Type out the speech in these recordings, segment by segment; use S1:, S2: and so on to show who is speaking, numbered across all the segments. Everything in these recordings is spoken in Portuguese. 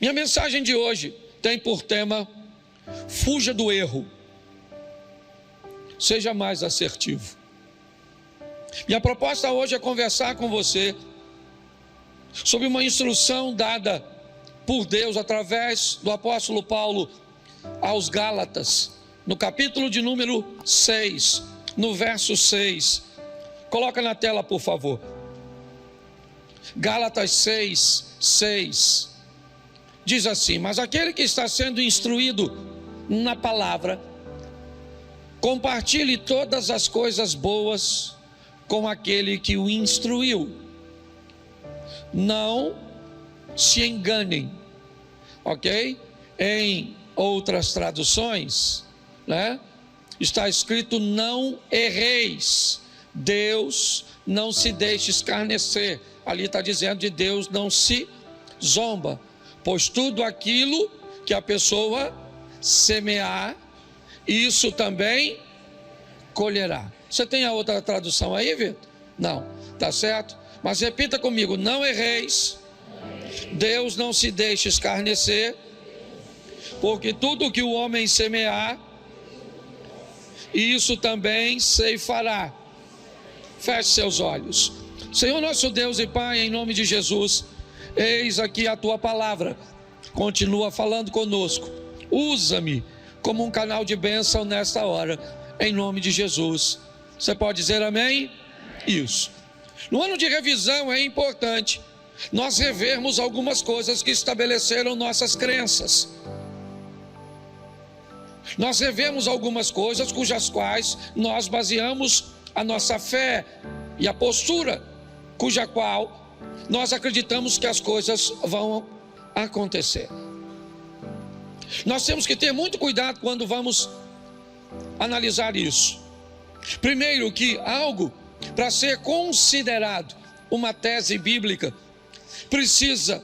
S1: Minha mensagem de hoje tem por tema: fuja do erro, seja mais assertivo. Minha proposta hoje é conversar com você sobre uma instrução dada por Deus através do apóstolo Paulo aos Gálatas, no capítulo de número 6, no verso 6. Coloca na tela, por favor. Gálatas 6, 6. Diz assim: mas aquele que está sendo instruído na palavra, compartilhe todas as coisas boas com aquele que o instruiu. Não se enganem, ok? Em outras traduções, está escrito: não erreis. Deus não se deixa escarnecer. Ali está dizendo de Deus não se zomba, pois tudo aquilo que a pessoa semear, isso também colherá. Você tem a outra tradução aí, Vitor? Não, tá certo? Mas repita comigo: não erreis. Deus não se deixa escarnecer, porque tudo que o homem semear, isso também ceifará. Feche seus olhos. Senhor nosso Deus e Pai, em nome de Jesus, eis aqui a tua palavra. Continua falando conosco. Usa-me como um canal de bênção nesta hora, em nome de Jesus. Você pode dizer amém? Isso. No ano de revisão é importante nós revermos algumas coisas que estabeleceram nossas crenças. Nós revemos algumas coisas cujas quais nós baseamos a nossa fé e a postura cuja qual nós acreditamos que as coisas vão acontecer. Nós temos que ter muito cuidado quando vamos analisar isso. Primeiro, que algo, para ser considerado uma tese bíblica, precisa,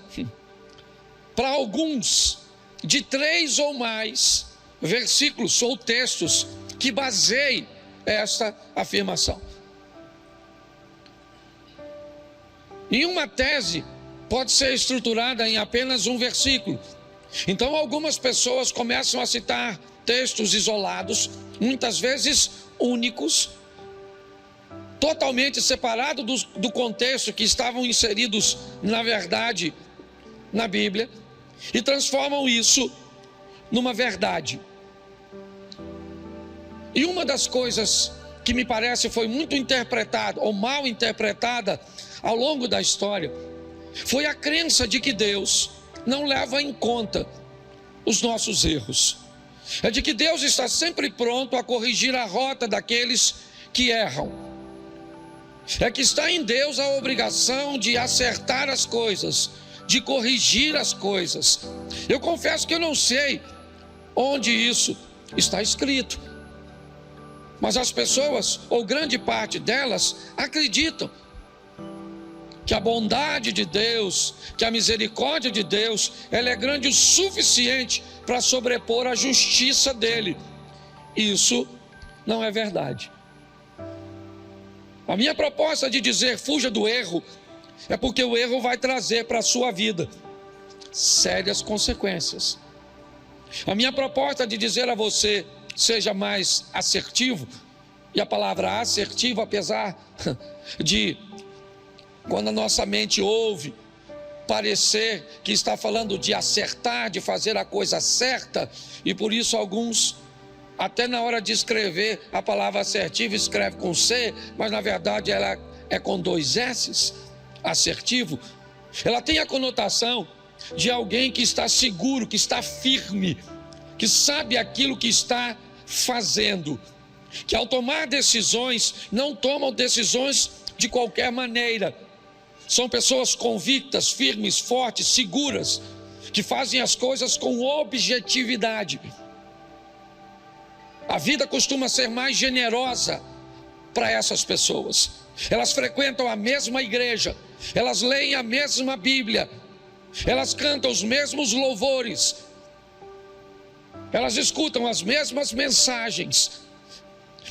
S1: para alguns, de 3 ou mais versículos ou textos que baseiem esta afirmação. E uma tese pode ser estruturada em apenas um versículo. Então algumas pessoas começam a citar textos isolados, muitas vezes únicos, totalmente separados do contexto que estavam inseridos, na verdade, na Bíblia, e transformam isso numa verdade. E uma das coisas que me parece foi muito interpretada, ou mal interpretada, ao longo da história, foi a crença de que Deus não leva em conta os nossos erros. É de que Deus está sempre pronto a corrigir a rota daqueles que erram. É que está em Deus a obrigação de acertar as coisas, de corrigir as coisas. Eu confesso que eu não sei onde isso está escrito, mas as pessoas, ou grande parte delas, acreditam que a bondade de Deus, que a misericórdia de Deus, ela é grande o suficiente para sobrepor a justiça dele. Isso não é verdade. A minha proposta de dizer fuja do erro é porque o erro vai trazer para a sua vida sérias consequências. A minha proposta de dizer a você seja mais assertivo, e a palavra assertivo, apesar de, quando a nossa mente ouve, parecer que está falando de acertar, de fazer a coisa certa, e por isso alguns, até na hora de escrever a palavra assertivo, escreve com C, mas na verdade ela é com 2 S's, assertivo. Ela tem a conotação de alguém que está seguro, que está firme, que sabe aquilo que está fazendo, que ao tomar decisões, não tomam decisões de qualquer maneira. São pessoas convictas, firmes, fortes, seguras, que fazem as coisas com objetividade. A vida costuma ser mais generosa para essas pessoas. Elas frequentam a mesma igreja, elas leem a mesma Bíblia, elas cantam os mesmos louvores, elas escutam as mesmas mensagens.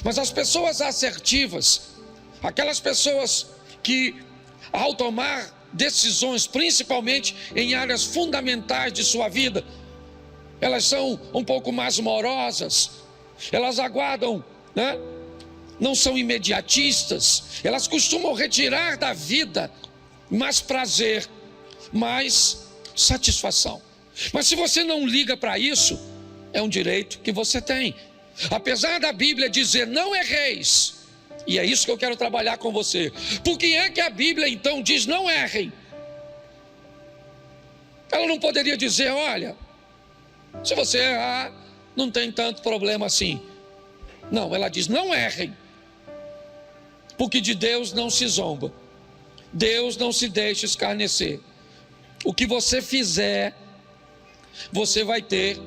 S1: Mas as pessoas assertivas, aquelas pessoas que, ao tomar decisões, principalmente em áreas fundamentais de sua vida. Elas são um pouco mais morosas, elas aguardam, né? Não são imediatistas, elas costumam retirar da vida mais prazer, mais satisfação. Mas se você não liga para isso, é um direito que você tem. Apesar da Bíblia dizer não erreis, e é isso que eu quero trabalhar com você. Por que é que a Bíblia então diz não errem? Ela não poderia dizer, olha, se você errar, não tem tanto problema assim. Não, ela diz não errem, porque de Deus não se zomba, Deus não se deixa escarnecer. O que você fizer, você vai ter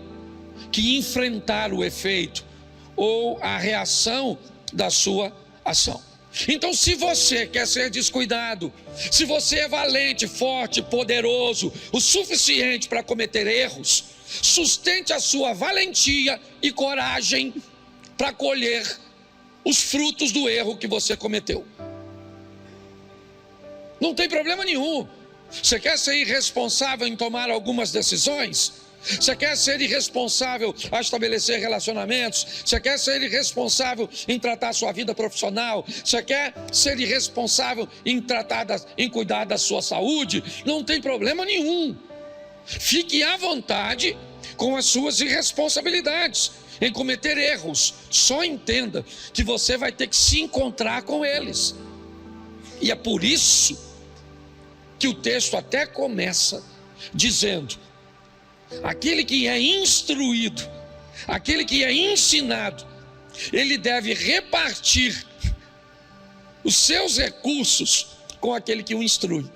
S1: que enfrentar o efeito ou a reação da sua ação. Então, se você quer ser descuidado, se você é valente, forte, poderoso, o suficiente para cometer erros, sustente a sua valentia e coragem para colher os frutos do erro que você cometeu. Não tem problema nenhum. Você quer ser irresponsável em tomar algumas decisões? Você quer ser irresponsável a estabelecer relacionamentos? Você quer ser irresponsável em tratar a sua vida profissional? Você quer ser irresponsável em cuidar da sua saúde? Não tem problema nenhum. Fique à vontade com as suas irresponsabilidades, em cometer erros. Só entenda que você vai ter que se encontrar com eles. E é por isso que o texto até começa dizendo: aquele que é instruído, aquele que é ensinado, ele deve repartir os seus recursos com aquele que o instrui.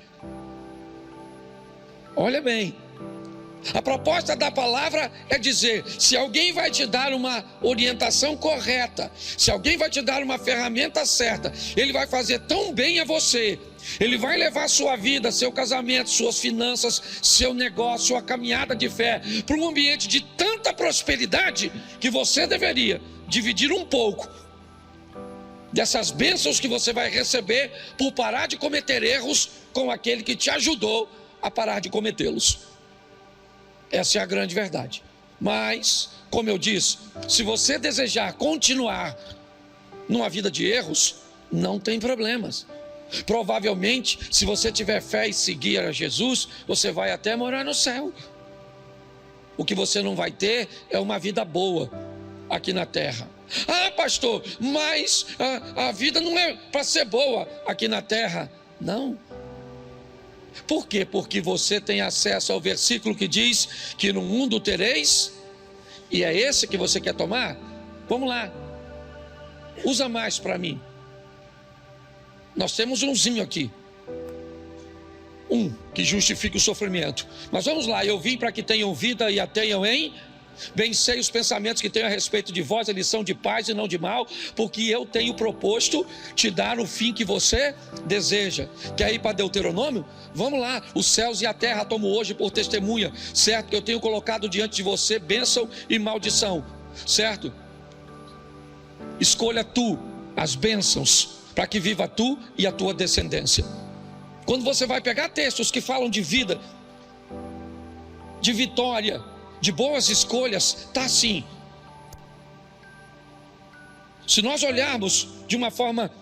S1: Olha bem, a proposta da palavra é dizer: se alguém vai te dar uma orientação correta, se alguém vai te dar uma ferramenta certa, ele vai fazer tão bem a você, ele vai levar sua vida, seu casamento, suas finanças, seu negócio, sua caminhada de fé para um ambiente de tanta prosperidade que você deveria dividir um pouco dessas bênçãos que você vai receber por parar de cometer erros com aquele que te ajudou a parar de cometê-los. Essa é a grande verdade. Mas, como eu disse, se você desejar continuar numa vida de erros, não tem problemas. Provavelmente, se você tiver fé e seguir a Jesus, você vai até morar no céu. O que você não vai ter é uma vida boa aqui na terra. Ah, pastor, mas a vida não é para ser boa aqui na terra. Não. Por quê? Porque você tem acesso ao versículo que diz que no mundo tereis, e é esse que você quer tomar? Vamos lá, usa mais para mim. Nós temos umzinho aqui, que justifica o sofrimento. Mas vamos lá, eu vim para que tenham vida e a tenham em... Bem sei os pensamentos que tenho a respeito de vós, eles são de paz e não de mal, porque eu tenho proposto te dar o fim que você deseja. Quer ir para Deuteronômio? Vamos lá, os céus e a terra tomo hoje por testemunha, certo? Que eu tenho colocado diante de você bênção e maldição, certo? Escolha tu as bênçãos, para que viva tu e a tua descendência. Quando você vai pegar textos que falam de vida, de vitória, de boas escolhas, está assim. Se nós olharmos de uma forma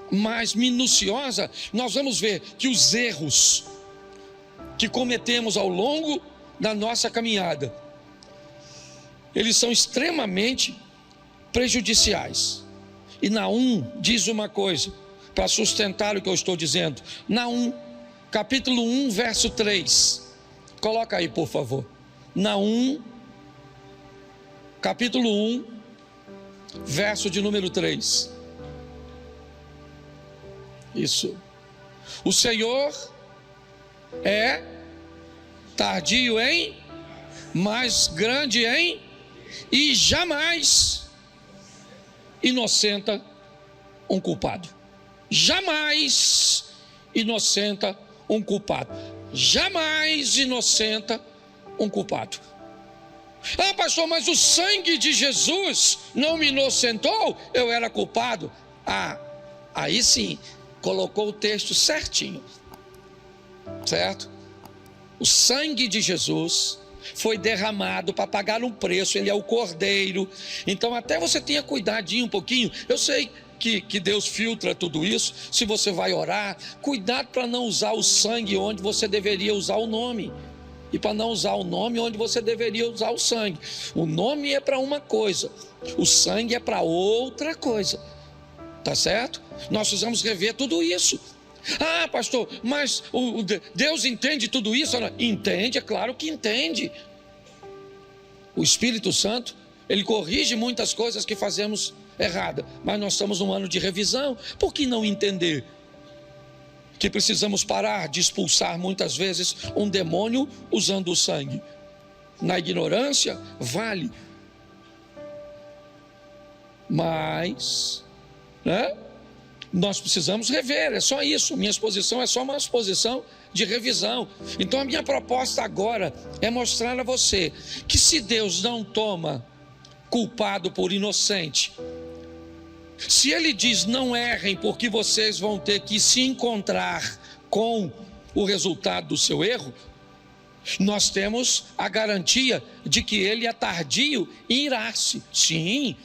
S1: mais minuciosa, nós vamos ver que os erros que cometemos ao longo da nossa caminhada, eles são extremamente prejudiciais. E Naum diz uma coisa para sustentar o que eu estou dizendo. Naum, capítulo 1, verso 3. Coloca aí, por favor. Naum, capítulo 1, verso de número 3. Isso. O Senhor é tardio em, mas grande em, e jamais inocenta um culpado. Jamais inocenta um culpado. Jamais inocenta um culpado. Ah, pastor, mas o sangue de Jesus não me inocentou? Eu era culpado? Ah, aí sim, colocou o texto certinho. certo? O sangue de Jesus foi derramado para pagar um preço, ele é o cordeiro. Então até você tenha cuidadinho um pouquinho. Eu sei que Deus filtra tudo isso. Se você vai orar, cuidado para não usar o sangue onde você deveria usar o nome, e para não usar o nome onde você deveria usar o sangue. O nome é para uma coisa, o sangue é para outra coisa, tá certo? Nós precisamos rever tudo isso. Ah, pastor, mas Deus entende tudo isso? Entende, é claro que entende. O Espírito Santo, ele corrige muitas coisas que fazemos errada, mas nós estamos num ano de revisão. Por que não entender que precisamos parar de expulsar muitas vezes um demônio usando o sangue? Na ignorância, vale. Mas, né? Nós precisamos rever, é só isso. Minha exposição é só uma exposição de revisão. Então a minha proposta agora é mostrar a você que se Deus não toma culpado por inocente, se Ele diz não errem porque vocês vão ter que se encontrar com o resultado do seu erro, nós temos a garantia de que Ele é tardio em irar-se. Sim,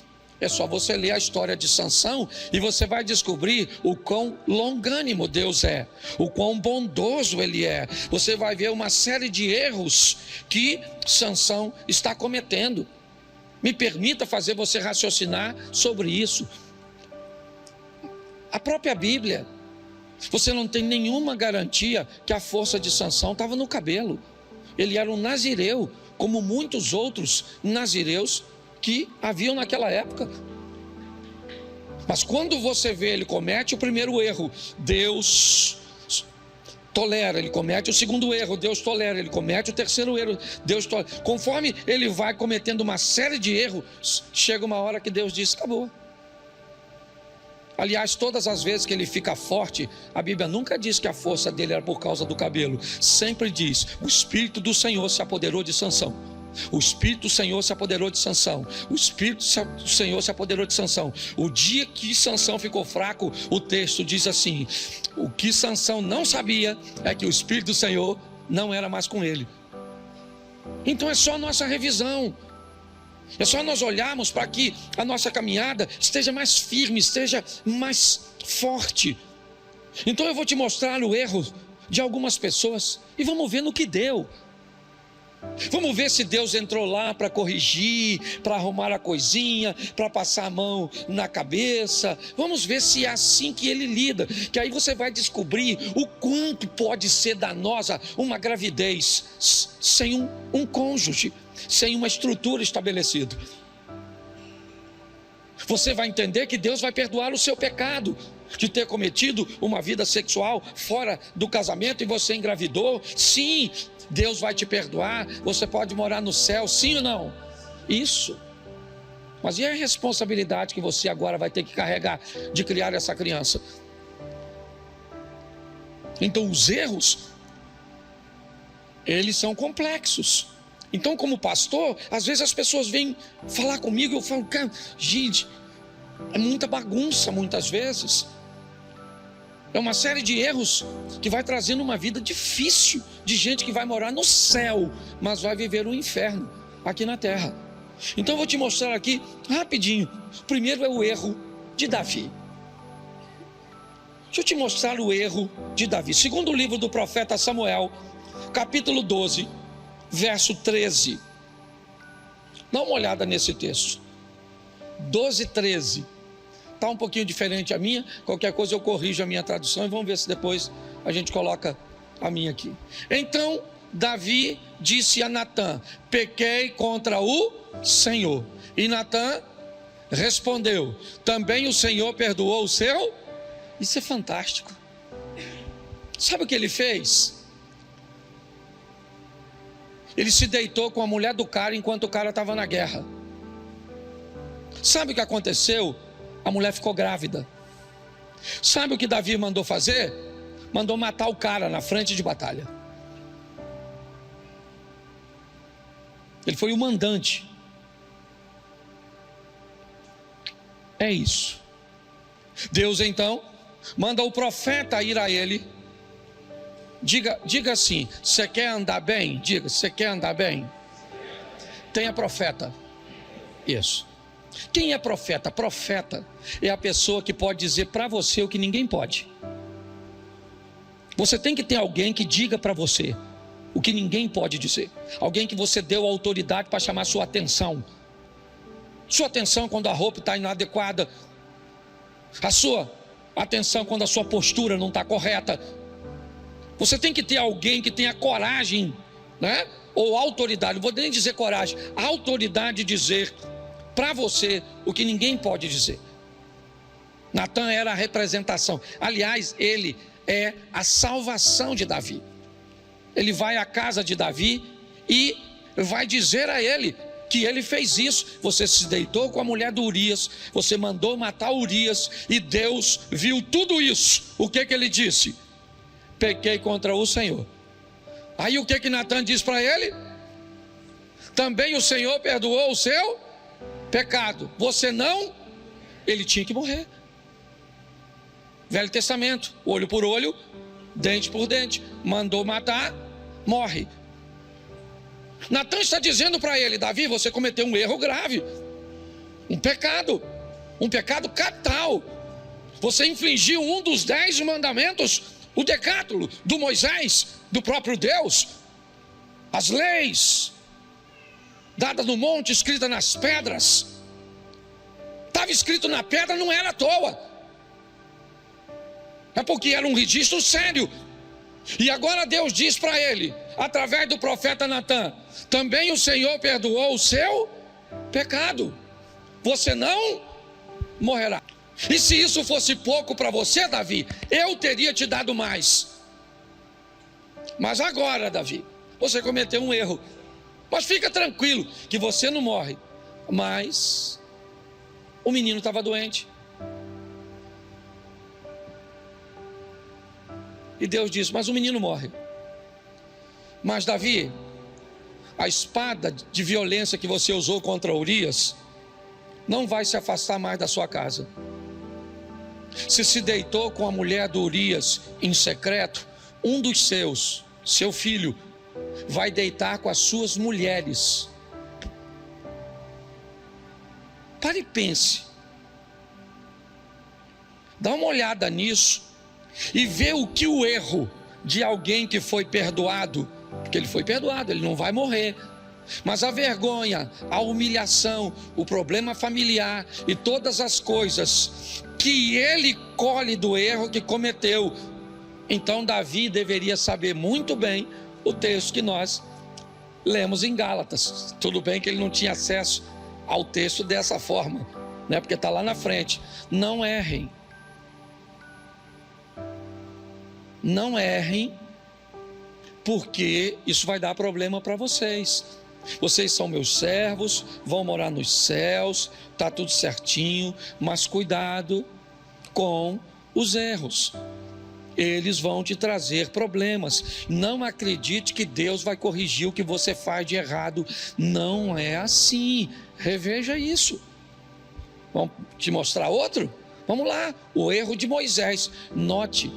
S1: é só você ler a história de Sansão e você vai descobrir o quão longânimo Deus é, o quão bondoso Ele é. Você vai ver uma série de erros que Sansão está cometendo. Me permita fazer você raciocinar sobre isso. A própria Bíblia, você não tem nenhuma garantia que a força de Sansão estava no cabelo. Ele era um nazireu, como muitos outros nazireus que haviam naquela época. Mas quando você vê ele comete o primeiro erro, Deus tolera, ele comete o segundo erro, Deus tolera, ele comete o terceiro erro, Deus tolera. Conforme ele vai cometendo uma série de erros, chega uma hora que Deus diz, acabou. Aliás, todas as vezes que ele fica forte, a Bíblia nunca diz que a força dele era por causa do cabelo. Sempre diz, o Espírito do Senhor se apoderou de Sansão. O Espírito do Senhor se apoderou de Sansão. O Espírito do Senhor se apoderou de Sansão. O dia que Sansão ficou fraco, o texto diz assim: o que Sansão não sabia é que o Espírito do Senhor não era mais com ele. Então é só nossa revisão. É só nós olharmos para que a nossa caminhada esteja mais firme, esteja mais forte. Então eu vou te mostrar o erro de algumas pessoas e vamos ver no que deu. Vamos ver se Deus entrou lá para corrigir, para arrumar a coisinha, para passar a mão na cabeça. Vamos ver se é assim que Ele lida, que aí você vai descobrir o quanto pode ser danosa uma gravidez sem um cônjuge, sem uma estrutura estabelecida. Você vai entender que Deus vai perdoar o seu pecado de ter cometido uma vida sexual fora do casamento e você engravidou. Sim, Deus vai te perdoar, você pode morar no céu, sim ou não? Isso. Mas e a responsabilidade que você agora vai ter que carregar de criar essa criança? Então os erros, eles são complexos. Então, como pastor, às vezes as pessoas vêm falar comigo e eu falo, cara, gente, é muita bagunça muitas vezes. É uma série de erros que vai trazendo uma vida difícil, de gente que vai morar no céu, mas vai viver um inferno aqui na terra. Então eu vou te mostrar aqui, rapidinho. O primeiro é o erro de Davi. Deixa eu te mostrar o erro de Davi. Segundo o livro do profeta Samuel, capítulo 12, verso 13. Dá uma olhada nesse texto. 12, 13. Está um pouquinho diferente a minha. Qualquer coisa eu corrijo a minha tradução e vamos ver se depois a gente coloca a minha aqui. Então Davi disse a Natã: pequei contra o Senhor. E Natã respondeu: também o Senhor perdoou o seu? Isso é fantástico. Sabe o que ele fez? Ele se deitou com a mulher do cara enquanto o cara estava na guerra. Sabe o que aconteceu? A mulher ficou grávida. Sabe o que Davi mandou fazer? Mandou matar o cara na frente de batalha. Ele foi o mandante. É isso. Deus então manda o profeta ir a ele, Diga assim: você quer andar bem? Diga, você quer andar bem? Tenha profeta. Isso. Quem é profeta? Profeta é a pessoa que pode dizer para você o que ninguém pode. Você tem que ter alguém que diga para você o que ninguém pode dizer. Alguém que você deu autoridade para chamar sua atenção. Sua atenção quando a roupa está inadequada. A sua atenção quando a sua postura não está correta. Você tem que ter alguém que tenha coragem, né? Ou autoridade, não vou nem dizer coragem, autoridade de dizer para você o que ninguém pode dizer. Natan era a representação. Aliás, ele é a salvação de Davi. Ele vai à casa de Davi e vai dizer a ele que ele fez isso. Você se deitou com a mulher do Urias, você mandou matar Urias, e Deus viu tudo isso. O que ele disse? Pequei contra o Senhor. Aí o que Natan diz para ele? Também o Senhor perdoou o seu pecado. Você não? Ele tinha que morrer. Velho Testamento, olho por olho, dente por dente. Mandou matar, morre. Natan está dizendo para ele: Davi, você cometeu um erro grave, um pecado capital. Você infringiu um dos 10 mandamentos, o decátulo do Moisés, do próprio Deus. As leis dadas no monte, escritas nas pedras. Estava escrito na pedra, não era à toa. É porque era um registro sério. E agora Deus diz para ele, através do profeta Natan: também o Senhor perdoou o seu pecado. Você não morrerá. E se isso fosse pouco para você, Davi, eu teria te dado mais. Mas agora, Davi, você cometeu um erro. Mas fica tranquilo que você não morre. Mas o menino estava doente. E Deus disse: mas o menino morre. Mas Davi, a espada de violência que você usou contra Urias não vai se afastar mais da sua casa. Se deitou com a mulher do Urias em secreto, um dos seu filho, vai deitar com as suas mulheres. Pare e pense. Dá uma olhada nisso e vê o que o erro de alguém que foi perdoado, porque ele foi perdoado, ele não vai morrer, mas a vergonha, a humilhação, o problema familiar e todas as coisas que ele colhe do erro que cometeu. Então Davi deveria saber muito bem o texto que nós lemos em Gálatas. Tudo bem que ele não tinha acesso ao texto dessa forma, né? Porque está lá na frente. Não errem. Não errem, porque isso vai dar problema para vocês. Vocês são meus servos, vão morar nos céus, está tudo certinho, mas cuidado com os erros. Eles vão te trazer problemas. Não acredite que Deus vai corrigir o que você faz de errado. Não é assim. Reveja isso. Vamos te mostrar outro? Vamos lá. O erro de Moisés. Note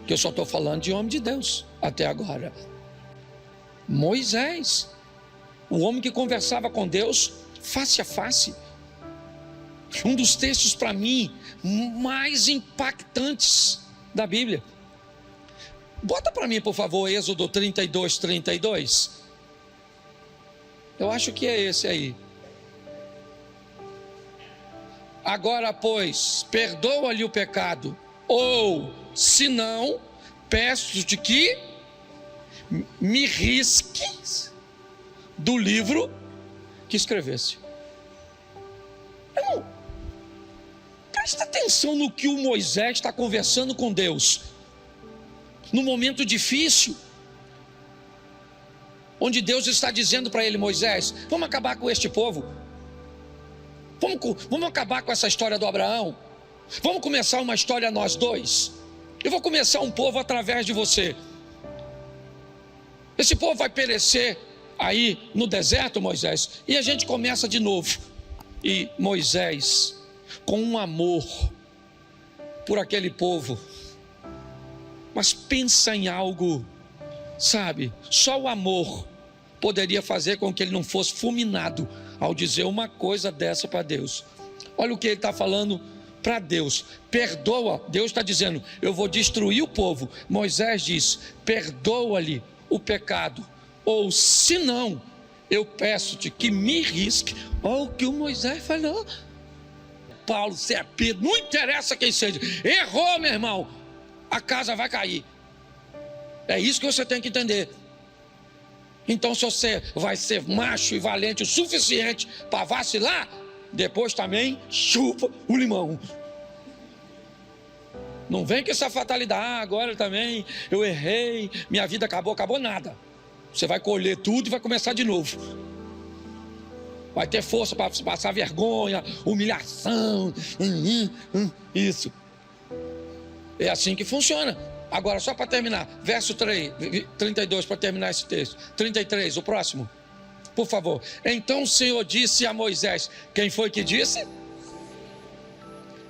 S1: que eu só estou falando de homem de Deus até agora. Moisés, o homem que conversava com Deus face a face. Um dos textos para mim mais impactantes da Bíblia. Bota para mim, por favor, Êxodo 32:32. Eu acho que é esse aí. Agora, pois, perdoa-lhe o pecado, ou, se não, peço-te que me risques do livro que escrevesse. Irmão, presta atenção no que o Moisés está conversando com Deus. No momento difícil, onde Deus está dizendo para ele: Moisés, vamos acabar com este povo. Vamos acabar com essa história do Abraão. Vamos começar uma história nós dois. Eu vou começar um povo através de você. Esse povo vai perecer aí no deserto, Moisés, e a gente começa de novo. E Moisés, com um amor por aquele povo, mas pensa em algo Sabe, só o amor poderia fazer com que ele não fosse fulminado ao dizer uma coisa dessa para Deus. Olha o que ele está falando para Deus: perdoa. Deus está dizendo: eu vou destruir o povo. Moisés diz: perdoa-lhe o pecado, ou se não, eu peço-te que me risque. Olha o que o Moisés falou. Paulo, se é Pedro, não interessa quem seja, errou, meu irmão, a casa vai cair. É isso que você tem que entender. Então, se você vai ser macho e valente o suficiente para vacilar, depois também chupa o limão. Não vem com essa fatalidade: agora também eu errei, minha vida acabou. Acabou nada. Você vai colher tudo e vai começar de novo. Vai ter força para passar vergonha, humilhação. Isso. É assim que funciona. Agora, só para terminar, verso 32, para terminar esse texto. 33, o próximo, por favor. Então o Senhor disse a Moisés: quem foi que disse?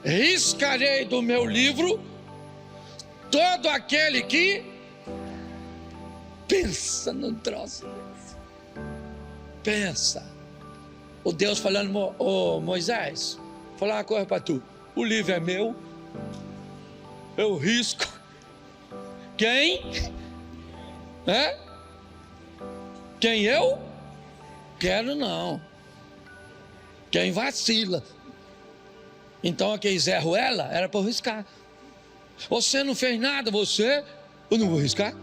S1: Riscarei do meu livro todo aquele que pensa no troço. Pensa. O Deus falando: Moisés, vou falar uma coisa para tu. O livro é meu, eu risco. Quem? Quem eu? Quero não. Quem vacila. Então quem zerro ela era para eu riscar. Você não fez nada, eu não vou riscar.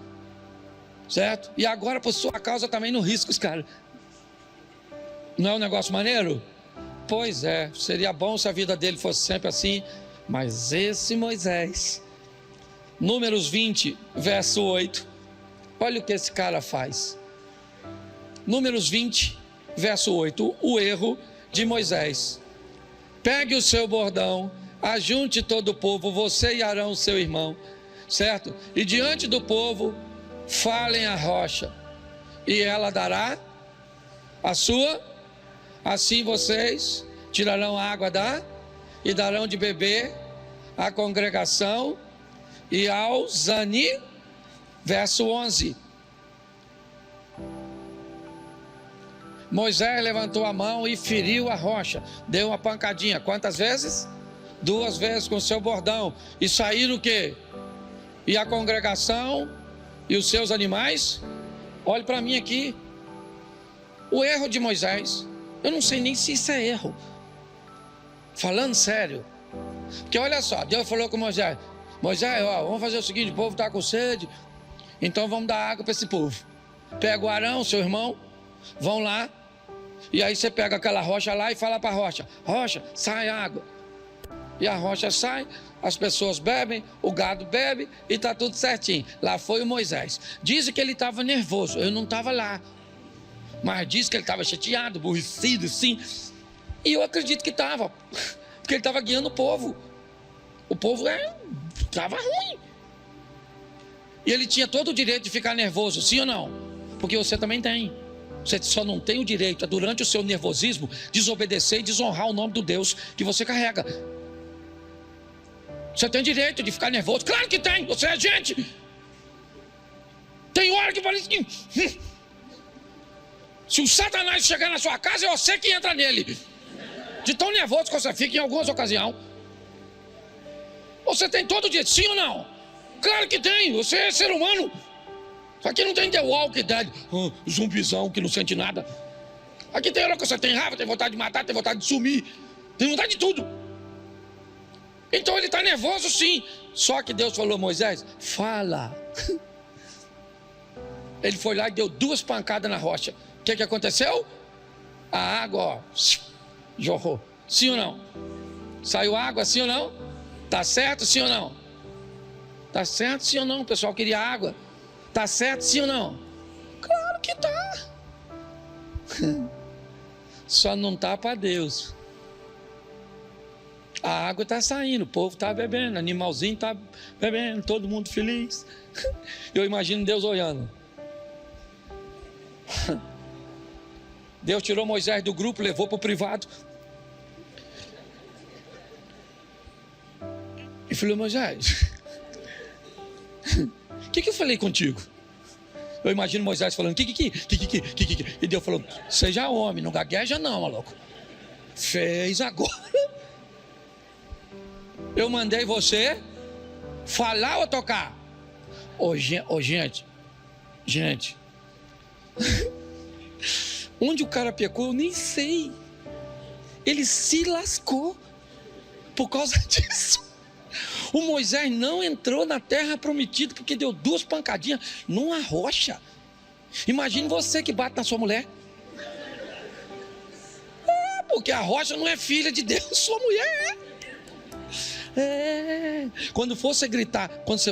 S1: Certo? E agora por sua causa também não risco os caras. Não é um negócio maneiro? Pois é, seria bom se a vida dele fosse sempre assim. Mas esse Moisés, Números 20, verso 8. Olha o que esse cara faz. Números 20, verso 8. O erro de Moisés. Pegue o seu bordão, ajunte todo o povo, você e Arão, seu irmão, certo? E diante do povo, falem a rocha, e ela dará a sua. Assim vocês tirarão água e darão de beber à congregação e ao Zani. Verso 11. Moisés levantou a mão e feriu a rocha, deu uma pancadinha. Quantas vezes? 2 vezes com o seu bordão. E saíram o quê? E a congregação e os seus animais? Olhe para mim aqui. O erro de Moisés, eu não sei nem se isso é erro, falando sério. Porque olha só, Deus falou com Moisés: Moisés, vamos fazer o seguinte, o povo está com sede, então vamos dar água para esse povo. Pega o Arão, seu irmão, vão lá, e aí você pega aquela rocha lá e fala para a rocha: rocha, sai água. E a rocha sai, as pessoas bebem, o gado bebe e está tudo certinho. Lá foi o Moisés. Dizem que ele estava nervoso, eu não estava lá, mas diz que ele estava chateado, aborrecido, assim. E eu acredito que estava, porque ele estava guiando o povo. O povo estava ruim. E ele tinha todo o direito de ficar nervoso, sim ou não? Porque você também tem. Você só não tem o direito, durante o seu nervosismo, desobedecer e desonrar o nome do Deus que você carrega. Você tem direito de ficar nervoso? Claro que tem, você é gente. Tem hora que parece que... Se o Satanás chegar na sua casa, é você que entra nele. De tão nervoso que você fica em algumas ocasiões. Você tem todo o direito, sim ou não? Claro que tem, você é ser humano. Aqui não tem The Walking Dead, zumbizão que não sente nada. Aqui tem hora que você tem raiva, tem vontade de matar, tem vontade de sumir, tem vontade de tudo. Então ele está nervoso sim. Só que Deus falou: Moisés, fala. Ele foi lá e deu 2 pancadas na rocha. O que aconteceu? A água jorrou. Sim ou não? Saiu água, sim ou não? Tá certo, sim ou não? Tá certo, sim ou não? O pessoal queria água. Tá certo, sim ou não? Claro que tá. Só não tá para Deus. A água está saindo, o povo está bebendo, animalzinho está bebendo, todo mundo feliz. Eu imagino Deus olhando. Deus tirou Moisés do grupo, levou para o privado. E falou: Moisés, o que eu falei contigo? Eu imagino Moisés falando, que. E Deus falou, seja homem, não gagueja não, maluco. Fez agora. Eu mandei você falar ou tocar? Gente. Onde o cara pecou, eu nem sei. Ele se lascou por causa disso. O Moisés não entrou na terra prometida porque deu 2 pancadinhas numa rocha. Imagine você que bate na sua mulher. Porque a rocha não é filha de Deus, sua mulher é. Quando você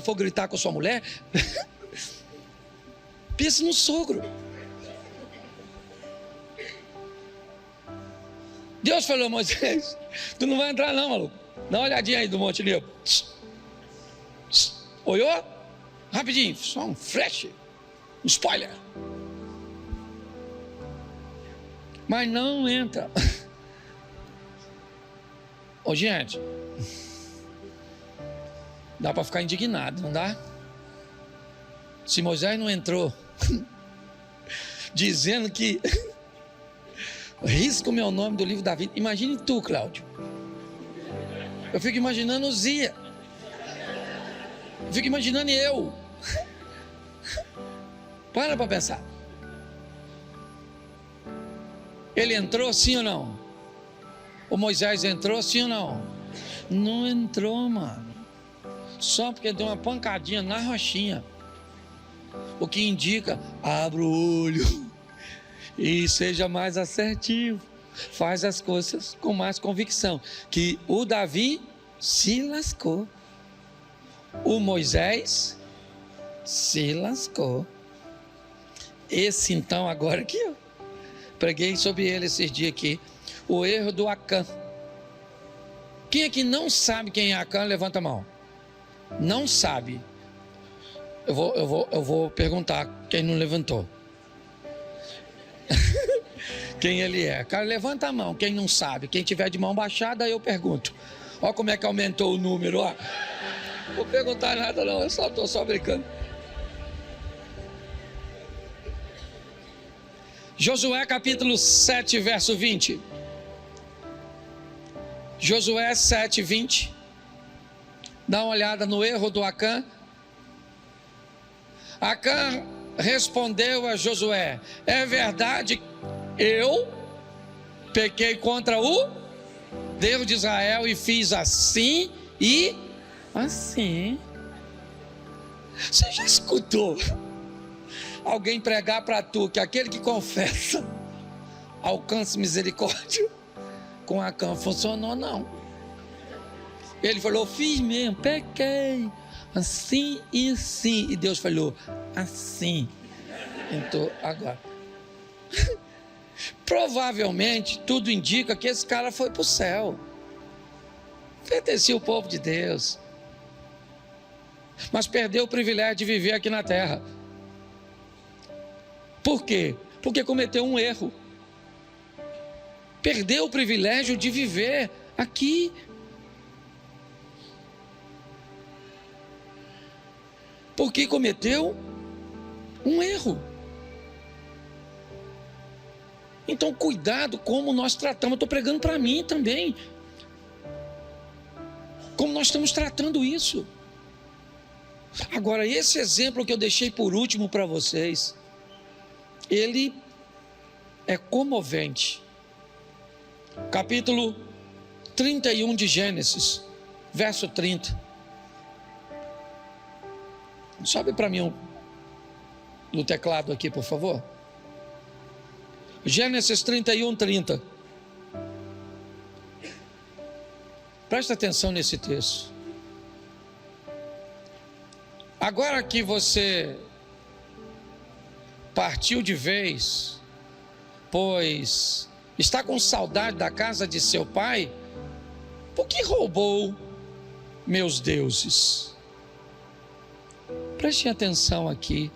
S1: for gritar com sua mulher, pense no sogro. Deus falou, Moisés, tu não vai entrar não, maluco. Dá uma olhadinha aí do Monte Nebo. Olhou? Rapidinho, só um flash, um spoiler. Mas não entra. Gente, dá para ficar indignado, não dá? Se Moisés não entrou, dizendo que risca o meu nome do livro da vida. Imagine tu, Cláudio. Eu fico imaginando o Zia. Eu fico imaginando eu. Para pensar. Ele entrou sim ou não? O Moisés entrou sim ou não? Não entrou, mano. Só porque deu uma pancadinha na rochinha. O que indica, abra o olho e seja mais assertivo. Faz as coisas com mais convicção. Que o Davi se lascou. O Moisés se lascou. Esse então agora aqui, ó. Preguei sobre ele esses dias aqui. O erro do Acã. Quem é que não sabe quem é Acã? Levanta a mão. Não sabe. Eu vou perguntar quem não levantou. Quem ele é? Cara, levanta a mão, quem não sabe. Quem tiver de mão baixada, eu pergunto. Olha como é que aumentou o número, ó. Não vou perguntar nada não, eu estou só brincando. Josué capítulo 7, verso 20. Josué 7, 20. Dá uma olhada no erro do Acã. Acã respondeu a Josué: é verdade, eu pequei contra o Deus de Israel e fiz assim e assim. Você já escutou alguém pregar para tu que aquele que confessa alcança misericórdia? Com Acã funcionou não. Ele falou: fiz mesmo, pequei assim e assim. E Deus falou: assim. Então agora provavelmente tudo indica que esse cara foi para o céu, pertencia ao povo de Deus, mas perdeu o privilégio de viver aqui na terra. Por quê? Porque cometeu um erro. Perdeu o privilégio de viver aqui. Porque cometeu um erro. Então cuidado como nós tratamos. Eu estou pregando para mim também. Como nós estamos tratando isso. Agora, esse exemplo que eu deixei por último para vocês, ele é comovente. Capítulo 31 de Gênesis, verso 30. Sobe para mim no teclado aqui, por favor. Gênesis 31, 30. Presta atenção nesse texto. Agora que você partiu de vez, pois está com saudade da casa de seu pai, por que roubou meus deuses? Prestem atenção aqui.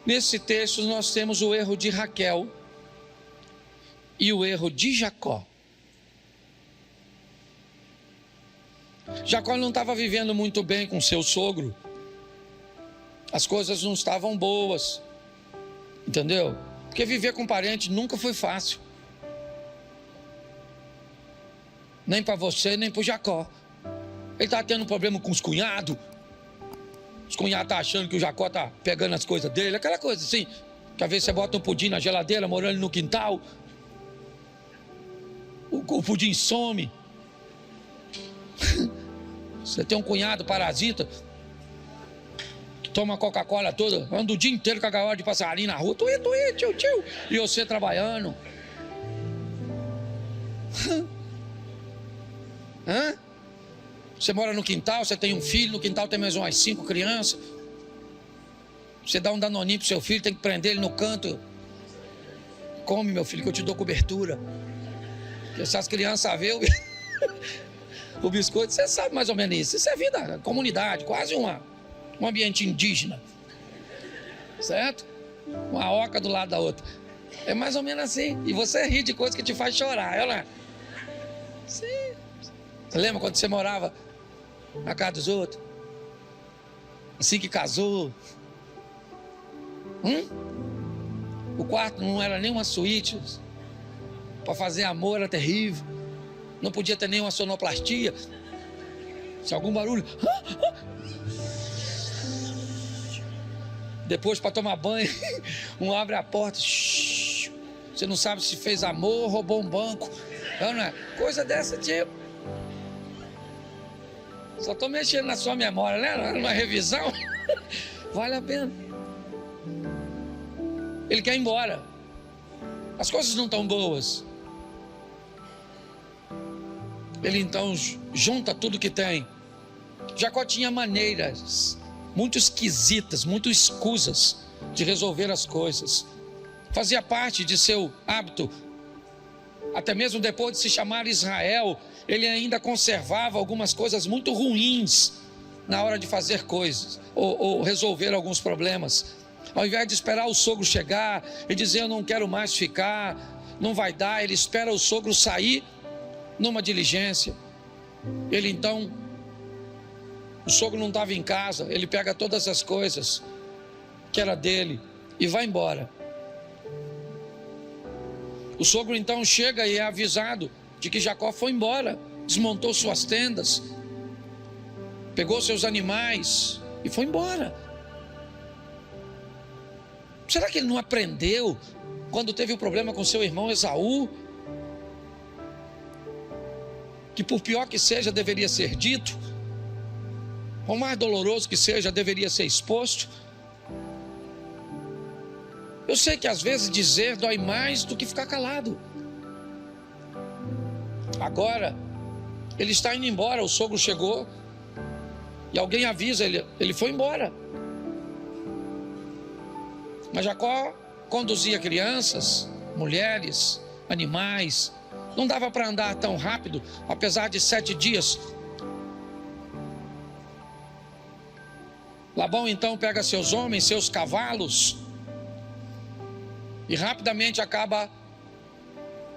S1: Nesse texto nós temos o erro de Raquel e o erro de Jacó. Jacó não estava vivendo muito bem com seu sogro, as coisas não estavam boas, entendeu? Porque viver com parente nunca foi fácil, nem para você, nem para Jacó. Ele está tendo um problema com os cunhados estão achando que o Jacó está pegando as coisas dele, aquela coisa assim, que às vezes você bota um pudim na geladeira, morando no quintal, o pudim some. Você tem um cunhado parasita, toma Coca-Cola toda, anda o dia inteiro com a gaiola de passarinho na rua, tuí, tio, tio, e você trabalhando. Hã? Você mora no quintal, você tem um filho, no quintal tem mais umas 5 crianças. Você dá um danoninho pro seu filho, tem que prender ele no canto. Come, meu filho, que eu te dou cobertura. Porque se as crianças verem o biscoito, você sabe mais ou menos isso. Isso é vida, comunidade, quase um ambiente indígena. Certo? Uma oca do lado da outra. É mais ou menos assim. E você ri de coisa que te faz chorar, é, né? Sim. Você lembra quando você morava na casa dos outros? Assim que casou. O quarto não era nem uma suíte. Para fazer amor era terrível. Não podia ter nenhuma sonoplastia. Se algum barulho. Depois, para tomar banho, um abre a porta. Você não sabe se fez amor ou roubou um banco. Não é? Coisa dessa tipo. Só estou mexendo na sua memória, né? Numa revisão. Vale a pena. Ele quer ir embora. As coisas não estão boas. Ele então junta tudo que tem. Jacó tinha maneiras muito esquisitas, muito escusas de resolver as coisas. Fazia parte de seu hábito. Até mesmo depois de se chamar Israel, ele ainda conservava algumas coisas muito ruins na hora de fazer coisas ou resolver alguns problemas. Ao invés de esperar o sogro chegar e dizer eu não quero mais ficar, não vai dar, ele espera o sogro sair numa diligência. Ele então, o sogro não estava em casa, ele pega todas as coisas que era dele e vai embora. O sogro então chega e é avisado de que Jacó foi embora, desmontou suas tendas, pegou seus animais e foi embora. Será que ele não aprendeu quando teve o problema com seu irmão Esaú? Que por pior que seja, deveria ser dito, por mais doloroso que seja, deveria ser exposto. Eu sei que às vezes dizer dói mais do que ficar calado. Agora, ele está indo embora, o sogro chegou e alguém avisa ele, ele foi embora. Mas Jacó conduzia crianças, mulheres, animais. Não dava para andar tão rápido, apesar de 7 dias. Labão então pega seus homens, seus cavalos, e rapidamente acaba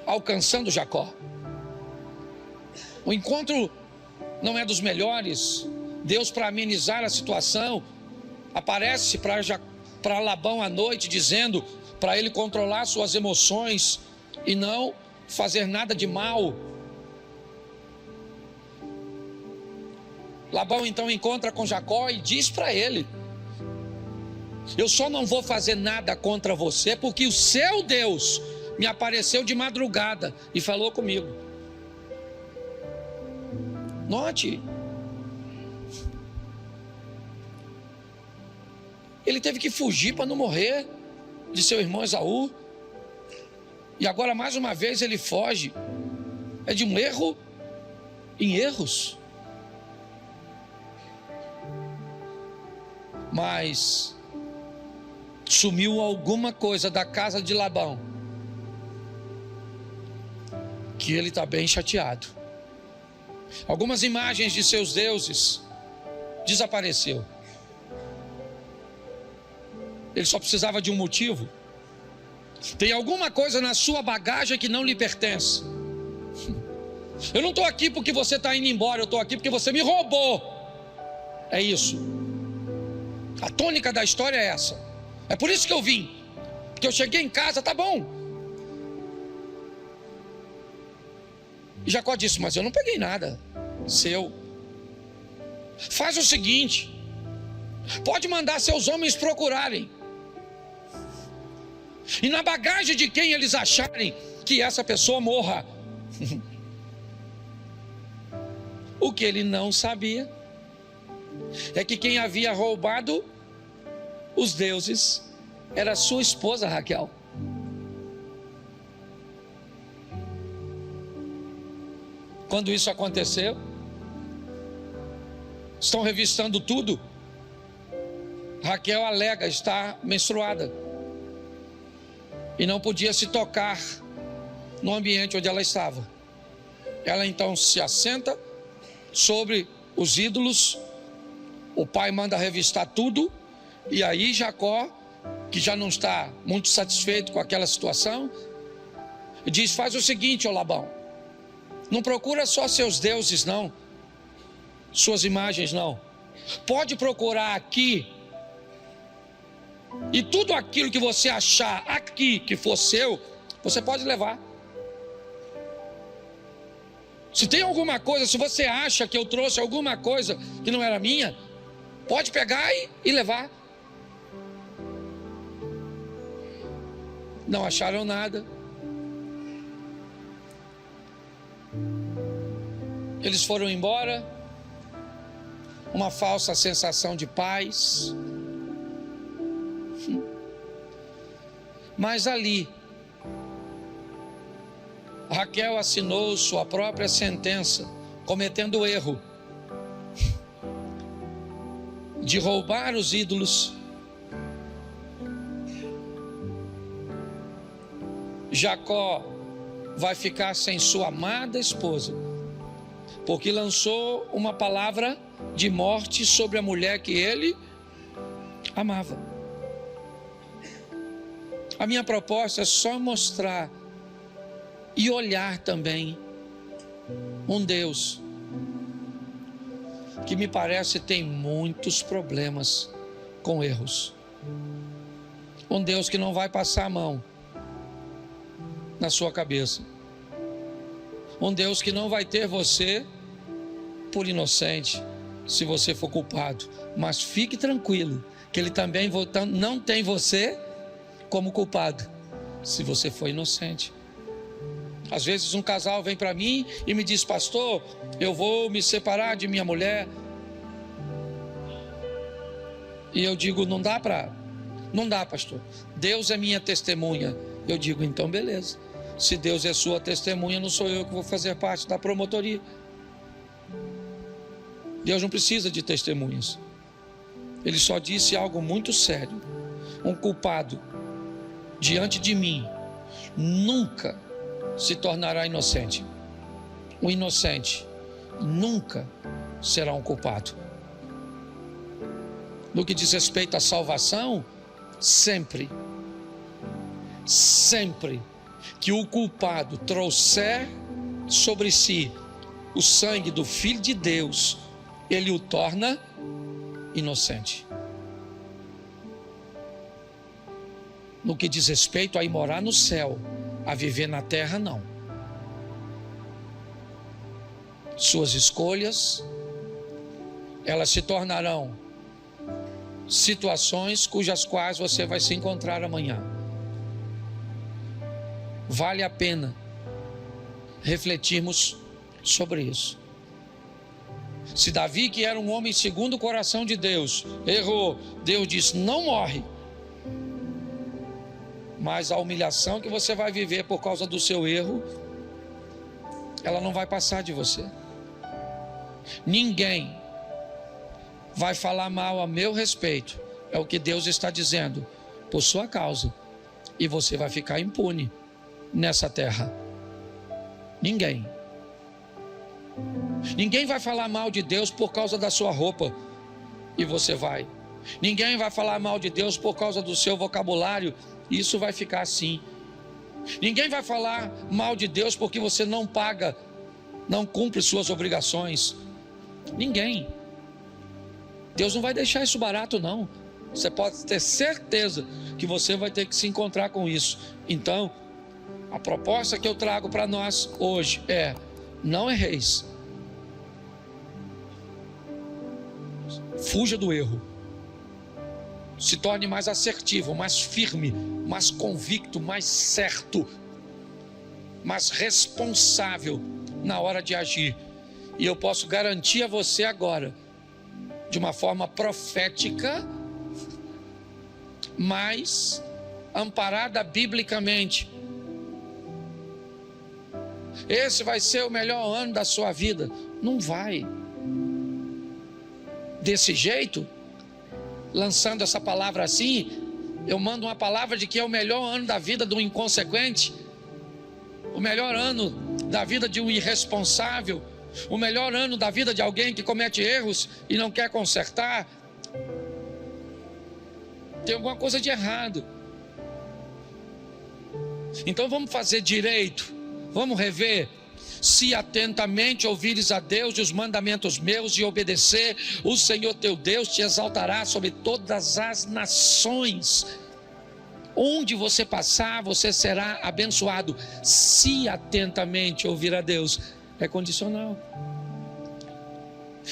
S1: alcançando Jacó. O encontro não é dos melhores. Deus, para amenizar a situação, aparece para Labão à noite, dizendo para ele controlar suas emoções e não fazer nada de mal. Labão então encontra com Jacó e diz para ele: eu só não vou fazer nada contra você porque o seu Deus me apareceu de madrugada e falou comigo. Note, ele teve que fugir para não morrer de seu irmão Esaú. E agora mais uma vez ele foge. É de um erro em erros. Mas sumiu alguma coisa da casa de Labão que ele está bem chateado. Algumas imagens de seus deuses desapareceu. Ele só precisava de um motivo. Tem alguma coisa na sua bagagem que não lhe pertence. Eu não estou aqui porque você está indo embora, eu estou aqui porque você me roubou. É isso. A tônica da história é essa. É por isso que eu vim. Porque eu cheguei em casa, tá bom. E Jacó disse, mas eu não peguei nada seu. Faz o seguinte, pode mandar seus homens procurarem. E na bagagem de quem eles acharem que essa pessoa morra. O que ele não sabia é que quem havia roubado os deuses era sua esposa Raquel. Quando isso aconteceu, estão revistando tudo. Raquel alega estar menstruada e não podia se tocar no ambiente onde ela estava. Ela então se assenta sobre os ídolos. O pai manda revistar tudo. E aí Jacó, que já não está muito satisfeito com aquela situação, diz, faz o seguinte, ó Labão, não procura só seus deuses não, suas imagens não, pode procurar aqui, e tudo aquilo que você achar aqui que for seu, você pode levar. Se tem alguma coisa, se você acha que eu trouxe alguma coisa que não era minha, pode pegar e levar. Não acharam nada. Eles foram embora. Uma falsa sensação de paz. Mas ali, Raquel assinou sua própria sentença, cometendo o erro de roubar os ídolos. Jacó vai ficar sem sua amada esposa, porque lançou uma palavra de morte sobre a mulher que ele amava. A minha proposta é só mostrar e olhar também um Deus que me parece tem muitos problemas com erros. Um Deus que não vai passar a mão na sua cabeça. Um Deus que não vai ter você por inocente se você for culpado. Mas fique tranquilo que Ele também não tem você como culpado se você for inocente. Às vezes um casal vem para mim e me diz, pastor, eu vou me separar de minha mulher. E eu digo, não dá, pastor. Deus é minha testemunha. Eu digo, então beleza. Se Deus é sua testemunha, não sou eu que vou fazer parte da promotoria. Deus não precisa de testemunhas. Ele só disse algo muito sério. Um culpado diante de mim nunca se tornará inocente. O inocente nunca será um culpado. No que diz respeito à salvação, sempre que o culpado trouxer sobre si o sangue do Filho de Deus, ele o torna inocente. No que diz respeito a ir morar no céu, a viver na terra, não. Suas escolhas, elas se tornarão situações cujas quais você vai se encontrar amanhã. Vale a pena refletirmos sobre isso. Se Davi, que era um homem segundo o coração de Deus, errou, Deus disse, não morre. Mas a humilhação que você vai viver por causa do seu erro, ela não vai passar de você. Ninguém vai falar mal a meu respeito, é o que Deus está dizendo, por sua causa, e você vai ficar impune nessa terra. Ninguém vai falar mal de Deus por causa da sua roupa, e você vai. Ninguém vai falar mal de Deus por causa do seu vocabulário, e isso vai ficar assim. Ninguém vai falar mal de Deus porque você não paga, não cumpre suas obrigações. Ninguém. Deus não vai deixar isso barato, não. você pode ter certeza que você vai ter que se encontrar com isso. Então, a proposta que eu trago para nós hoje é: não erreis. Fuja do erro. Se torne mais assertivo, mais firme, mais convicto, mais certo, mais responsável na hora de agir. E eu posso garantir a você agora, de uma forma profética, mas amparada biblicamente, esse vai ser o melhor ano da sua vida. Não vai. Desse jeito, lançando essa palavra assim, eu mando uma palavra de que é o melhor ano da vida do inconsequente, o melhor ano da vida de um irresponsável, o melhor ano da vida de alguém que comete erros e não quer consertar. Tem alguma coisa de errado. Então vamos fazer direito, vamos rever. Se atentamente ouvires a Deus e os mandamentos meus e obedecer, o Senhor teu Deus te exaltará sobre todas as nações. Onde você passar, você será abençoado. Se atentamente ouvir a Deus, é condicional.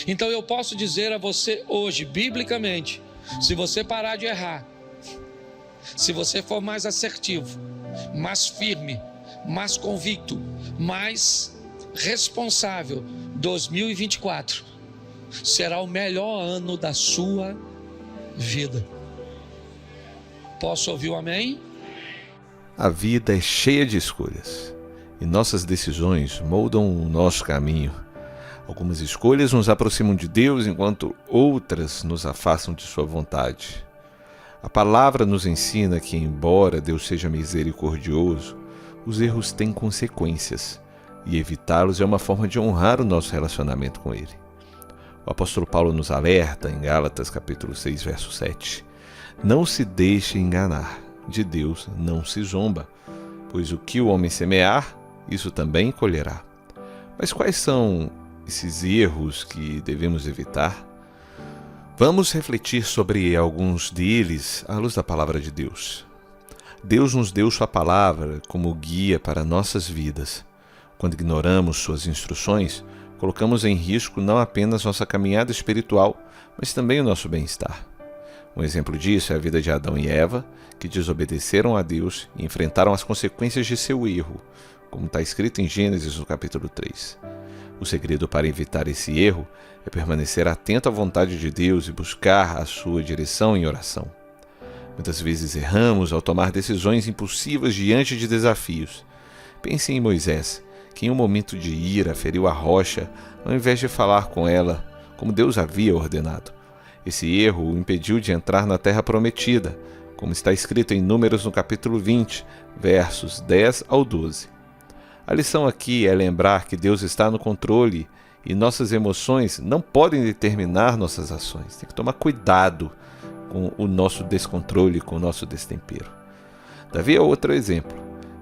S1: Então eu posso dizer a você hoje, biblicamente, se você parar de errar, se você for mais assertivo, mais firme, mais convicto, mais responsável, 2024 será o melhor ano da sua vida. Posso ouvir um amém?
S2: A vida é cheia de escolhas e nossas decisões moldam o nosso caminho. Algumas escolhas nos aproximam de Deus, enquanto outras nos afastam de sua vontade. A palavra nos ensina que, embora Deus seja misericordioso, os erros têm consequências, e evitá-los é uma forma de honrar o nosso relacionamento com Ele. O apóstolo Paulo nos alerta em Gálatas capítulo 6, verso 7. Não se deixe enganar, de Deus não se zomba, pois o que o homem semear, isso também colherá. Mas quais são esses erros que devemos evitar? Vamos refletir sobre alguns deles à luz da palavra de Deus. Deus nos deu sua palavra como guia para nossas vidas. Quando ignoramos suas instruções, colocamos em risco não apenas nossa caminhada espiritual, mas também o nosso bem-estar. Um exemplo disso é a vida de Adão e Eva, que desobedeceram a Deus e enfrentaram as consequências de seu erro, como está escrito em Gênesis no capítulo 3. O segredo para evitar esse erro é permanecer atento à vontade de Deus e buscar a sua direção em oração. Muitas vezes erramos ao tomar decisões impulsivas diante de desafios. Pense em Moisés, que em um momento de ira feriu a rocha, ao invés de falar com ela, como Deus havia ordenado. Esse erro o impediu de entrar na terra prometida, como está escrito em Números no capítulo 20, versos 10 ao 12. A lição aqui é lembrar que Deus está no controle e nossas emoções não podem determinar nossas ações. Tem que tomar cuidado com o nosso descontrole, com o nosso destempero. Davi é outro exemplo.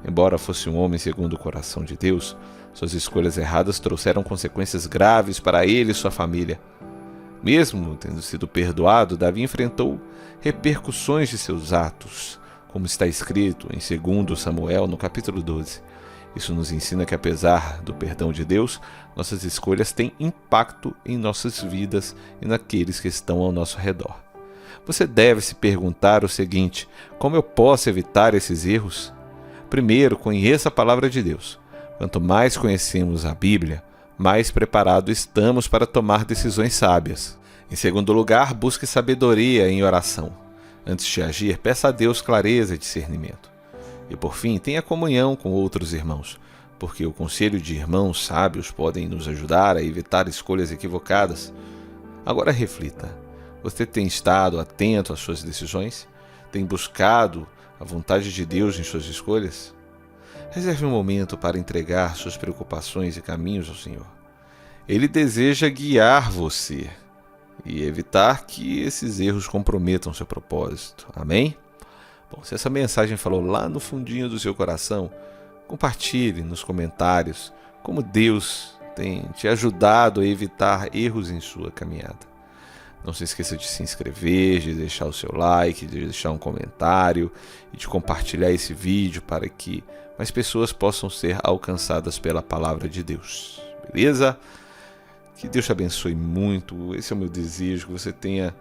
S2: Embora fosse um homem segundo o coração de Deus, suas escolhas erradas trouxeram consequências graves para ele e sua família. Mesmo tendo sido perdoado, Davi enfrentou repercussões de seus atos, como está escrito em 2 Samuel, no capítulo 12. Isso nos ensina que, apesar do perdão de Deus, nossas escolhas têm impacto em nossas vidas e naqueles que estão ao nosso redor. Você deve se perguntar o seguinte: como eu posso evitar esses erros? Primeiro, conheça a palavra de Deus. Quanto mais conhecemos a Bíblia, mais preparados estamos para tomar decisões sábias. Em segundo lugar, busque sabedoria em oração. Antes de agir, peça a Deus clareza e discernimento. E por fim, tenha comunhão com outros irmãos, porque o conselho de irmãos sábios podem nos ajudar a evitar escolhas equivocadas. Agora reflita: você tem estado atento às suas decisões? Tem buscado a vontade de Deus em suas escolhas? Reserve um momento para entregar suas preocupações e caminhos ao Senhor. Ele deseja guiar você e evitar que esses erros comprometam seu propósito. Amém? Bom, se essa mensagem falou lá no fundinho do seu coração, compartilhe nos comentários como Deus tem te ajudado a evitar erros em sua caminhada. Não se esqueça de se inscrever, de deixar o seu like, de deixar um comentário e de compartilhar esse vídeo para que mais pessoas possam ser alcançadas pela palavra de Deus. Beleza? Que Deus te abençoe muito. Esse é o meu desejo, que você tenha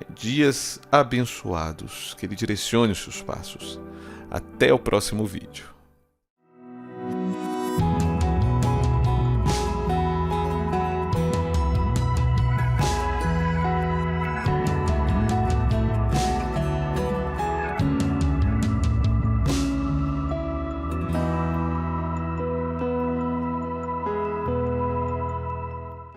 S2: dias abençoados, que Ele direcione os seus passos. Até o próximo vídeo.